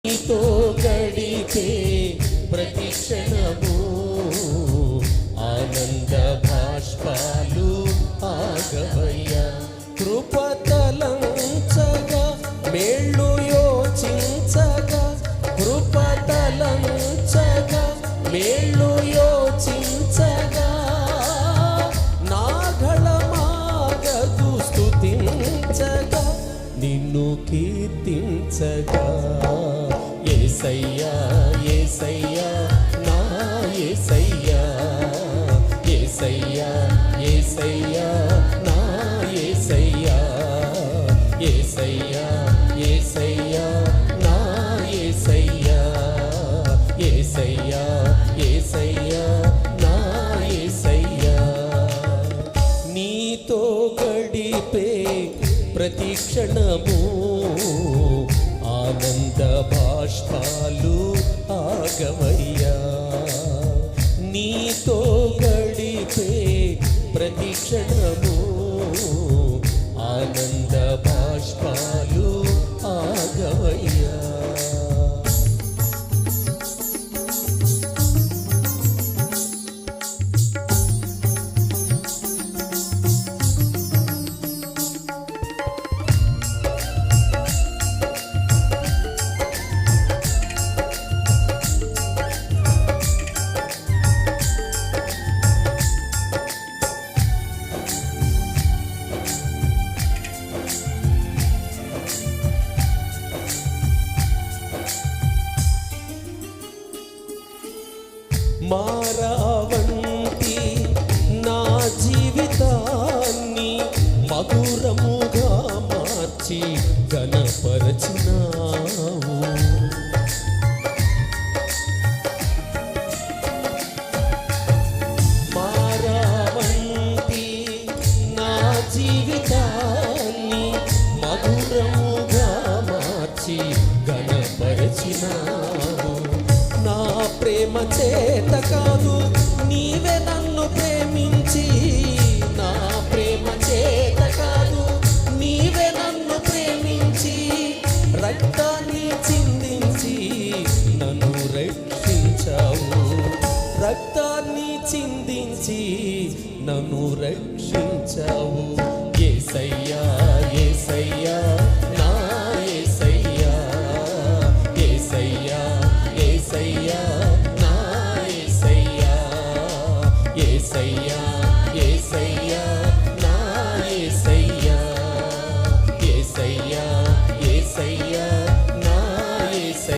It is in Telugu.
నీతో గడిపే ప్రతి క్షణము ఆనంద భాష్పాలు ఆగవయ్యా. కృపతలంచగా మేళ్ళు యోచించగా, కృపతలంచగా మేళ్ళు యోచించగా, నా గళమాగదు స్తుతించగా, నిన్ను కీర్తించగా. యేసయ్యా యేసయ్యా నా యేసయ్యా, యేసయ్యా యేసయ్యా నా యేసయ్యా, యేసయ్యా యేసయ్యా నా యేసయ్యా, యేసయ్యా యేసయ్యా నా యేసయ్యా. నీతో గడిపే ప్రతి క్షణము ఆనంద బాష్పాలు ఆగవయ్యా. నీతో గడిపే ప్రతి క్షణము ఆనంద బాష్పాలు ఆగవయ్యా. మారావంటి నా జీవితాన్ని మధురముగా మార్చి ఘనపరచినావు. మారావంటి నా జీవితాన్ని మధురముగా మార్చి ఘనపరచినావు. నా ప్రేమ చేత కాదు నీవే నన్ను ప్రేమించి, నా ప్రేమ చేత కాదు నీవే నన్ను ప్రేమించి, రక్తాన్ని చిందించి నన్ను రక్షించావు, రక్తాన్ని చిందించి నన్ను రక్షించావు. యేసయ్యా యేసయ్యా నా యేసయ్యా, యేసయ్యా యేసయ్యా